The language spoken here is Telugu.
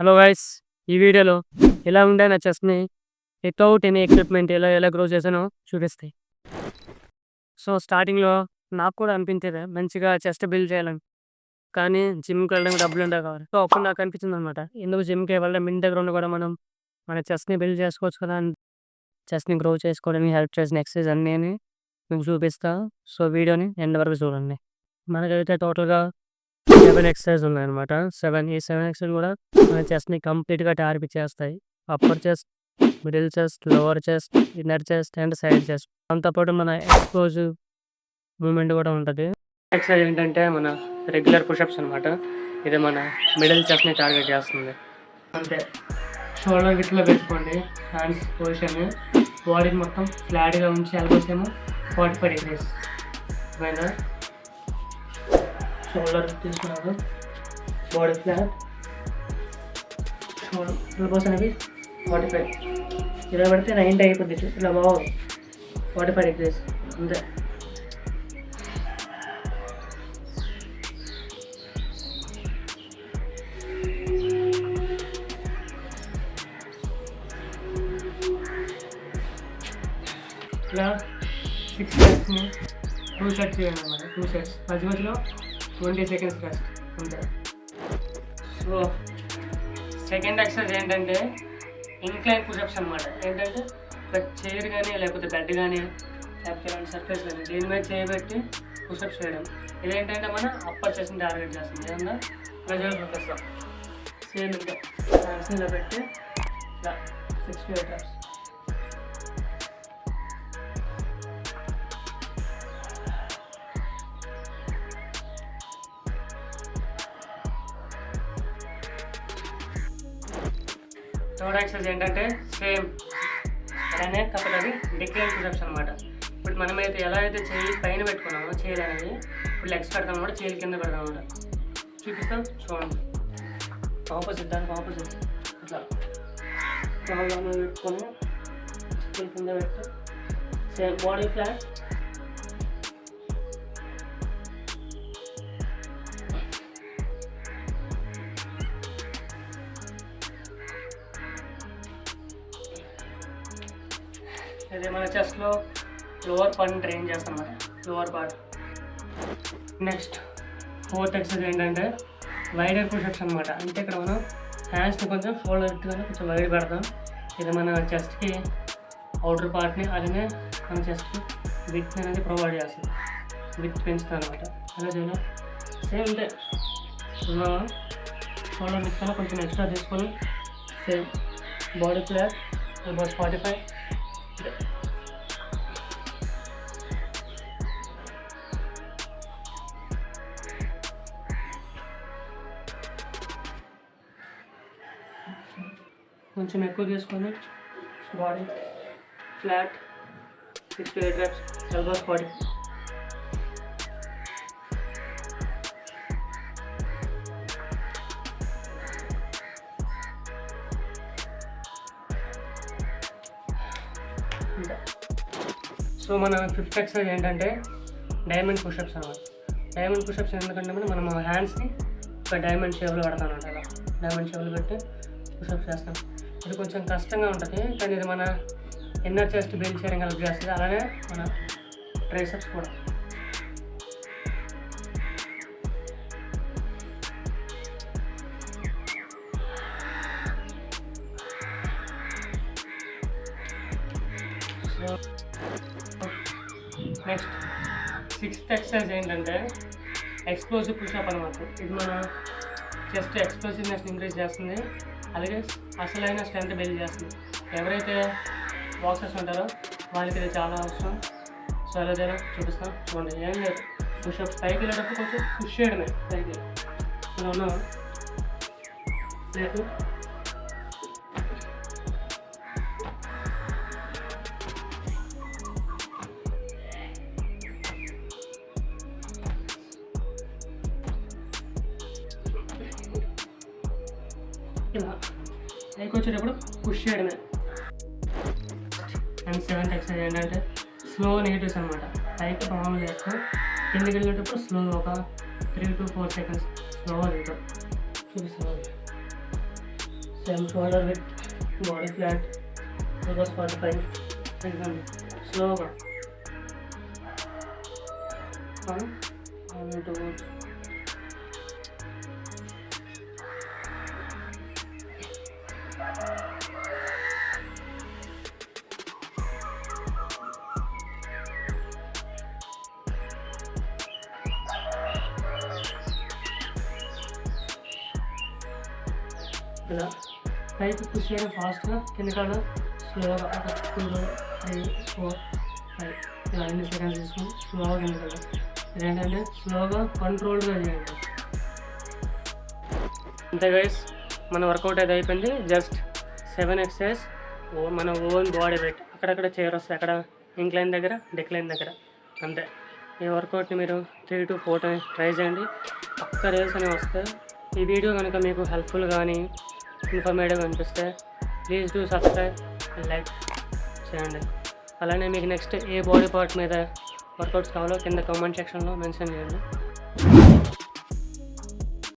హలో గైస్, ఈ వీడియోలో ఎలా ఉండే నా చెస్‌ని వితౌట్ ఎనీ ఎక్విప్‌మెంట్ ఎలా గ్రో చేశానో చూపిస్తాయి. సో, స్టార్టింగ్‌లో నాకు కూడా అనిపించేది మంచిగా చెస్ట్ బిల్డ్ చేయాలని. కానీ జిమ్‌కి వెళ్ళడానికి డబ్బులుండేవి కావాలి. సో, అప్పుడు నాకు అనిపించిందనమాట. ఎందుకు జిమ్‌కి వెళ్ళడం, ఇంటి దగ్గర ఉండి కూడా మనం మన చెస్ట్‌ని బిల్డ్ చేసుకోవచ్చు కదా! అని చెస్ట్‌ని గ్రో చేసుకోవడానికి హెల్ప్ చేసిన ఎక్సర్సైజ్ అన్నీ మీకు చూపిస్తా. సో, వీడియోని ఎండ్ వరకు చూడండి. మనకైతే టోటల్‌గా 7 ఎక్సర్సైజ్ ఉన్నాయన్నమాట. 7 ఎక్సర్సైజ్ కూడా మన చెస్ట్‌ని కంప్లీట్‌గా target upper chest, middle chest, lower chest, inner chest and side chest. దాంతో పాటు మన ఎక్స్‌పోజివ్ మూవ్‌మెంట్ కూడా ఉంటది. ఎక్సర్సైజ్ ఏంటంటే మన రెగ్యులర్ పుషప్స్ అనమాట. ఇది మన మిడిల్ చెస్ట్‌ని టార్గెట్ చేస్తుంది. అంతే. షోల్డర్ విడ్త్‌లో పెట్టుకోండి. హ్యాండ్స్ పొజిషన్ బాడీని మొత్తం ఫ్లాట్‌గా ఉంచి ఎల్బోస్ ఏమో 45 డిగ్రీస్. అర్థమైందా? షోల్డర్ తీసుకున్నారు, బాడీ ఫ్లాట్, షోల్డర్ ఎల్బోస్ అనేవి 45. ఇలా పడితే 90 అయిపోద్ది. ఇలా బాగుంది. 45 డిగ్రీస్ అంతే. ఇలా 6 సెట్స్ని 2 సెట్స్ చేయండి అన్నమాట. 2 సెట్స్ మధ్యలో 20 సెకండ్స్ రెస్ట్ అంతే. సో సెకండ్ ఎక్సర్సైజ్ ఏంటంటే ఇంక్లైన్ పుషప్స్ అనమాట. ఏంటంటే చైర్ కానీ లేకపోతే బెడ్ కానీ లేకపోతే సర్ఫేస్ కానీ దీని మీద చేయబెట్టి పుషప్స్ చేయడం. ఇదేంటంటే మన అప్పర్ చెస్ట్ని టార్గెట్ చేస్తుంది. ఏమన్నా ప్రెజర్ చూపిస్తాం. సేమ్ ఇంకా హ్యాండ్స్ని ఇలా పెట్టి ఇలా 6 to 8 reps. థర్డ్ ఎక్సర్సైజ్ ఏంటంటే సేమ్ అలానే కాకపోతే అది డిక్లైన్ పుషప్స్ అనమాట. ఇప్పుడు మనమైతే ఎలా అయితే చేయి పైన పెట్టుకున్నామో చైర్ అనేది ఇప్పుడు లెగ్స్ పెడతాం అనమాట, చైర్ కింద పెడతాం అనమాట. చూపిస్తాం చూడండి. దానికి ఆపోజిట్ ఇట్లా పెట్టుకొని చైర్ కింద పెట్టి సేమ్ బాడీ ఫ్లాట్, అదే మన చెస్ట్లో లోవర్ పార్ట్ని ట్రైన్ చేస్తాం అన్నమాట. Lower part. Next fourth exercise ఏంటంటే వైడర్ పుషప్స్ అనమాట. అంటే ఇక్కడ మనం హ్యాండ్స్ని కొంచెం షోల్డర్ పెట్టుకొని కొంచెం వైడ్ పెడతాం. ఇది మన చెస్ట్కి అవుటర్ పార్ట్ని అలానే మన చెస్ట్కి విత్ అనేది ప్రొవైడ్ చేస్తుంది. విత్ పెంచుతాం అనమాట. ఎలా చేయాలి సేమ్ అంటే షోల్డర్ పెట్టుకొని కొంచెం ఎక్స్ట్రా తీసుకొని సేమ్ బాడీ ఫ్లాట్ అబౌట్ 45. కొంచెం ఎక్కువ తీసుకొని body flat 6 to 8 reps, elbows 40. So మన ఫిఫ్త్ ఎక్సర్సైజ్ ఏంటంటే డైమండ్ పుషప్స్ అనమాట. డైమండ్ పుషప్స్ ఎందుకంటే మనం హ్యాండ్స్ని ఒక డైమండ్ షేప్లో పెడతాం అనమాట. అలా డైమండ్ షేప్లో పెట్టి పుషప్స్ చేస్తాం. ఇది కొంచెం కష్టంగా ఉంటుంది, కానీ ఇది మన ఇన్నర్ చెస్ట్ బిల్డ్ చేయడానికి హెల్ప్ చేస్తుంది. అలానే మన ట్రైసెప్స్ కూడా. నెక్స్ట్ సిక్స్త్ ఎక్సర్సైజ్ ఏంటంటే ఎక్స్ప్లోజివ్ పుషప్ అనమాట. ఇది మన చెస్ట్ ఎక్స్ప్లోజివ్నెస్ ఇంక్రీజ్ చేస్తుంది, అలాగే అసలైన స్ట్రెంత్ బిల్డ్ చేస్తుంది. ఎవరైతే బాక్సర్స్ ఉంటారో వాళ్ళకి ఇది చాలా అవసరం. సో ఎలా చేయాలో చూపిస్తాం చూడండి. ఏం లేదు, పుషప్స్ పైకి వెళ్ళేటప్పుడు కొంచెం పుష్ చేయడమే పైకి. ఇలా లేదు ఇలా పైకి వచ్చేటప్పుడు పుష్ చేయడమే. అండ్ సెవెంత్ ఎక్సర్సైజ్ ఏంటంటే స్లో నెగిటివ్స్ అనమాట. పైకి మామూలు చేస్తాం, కిందకి వెళ్ళేటప్పుడు స్లో ఒక 3 to 4 seconds స్లోగా వెళ్తాం. చూపిస్తాం. Same shoulder with body flat focus 45 ఎందుకండి స్లోగా 1 2 ఇలా పైకి పుష్ చేయడం ఫాస్ట్గా కింద కాడ స్లోగా ఒక 2 3 4 5 ఇలా 2 సెకండ్స్ తీసుకొని స్లోగా కింద కాడ ఇదేంటంటే స్లోగా కంట్రోల్గా చేయండి. అంతే గైస్, మన వర్కౌట్ అయితే అయిపోయింది. జస్ట్ 7 ఎక్సర్సైజ్ మన ఓన్ బాడీ వెయిట్ అక్కడక్కడ చైర్ వస్తాయి, అక్కడ ఇంక్లైన్ దగ్గర డిక్లైన్ దగ్గర అంతే. ఈ వర్కౌట్ని మీరు 3 to 4 టైమ్స్ ట్రై చేయండి, పక్క రేస్ అనేవి వస్తాయి. ఈ వీడియో కనుక మీకు హెల్ప్ఫుల్ కానీ ఇన్ఫర్మేటివ్ అనిపిస్తే please do subscribe and like చేయండి. అలానే మీకు నెక్స్ట్ ఏ బాడీ పార్ట్ మీద వర్కౌట్స్ కావాలో కింద కామెంట్ సెక్షన్లో మెన్షన్ చేయండి.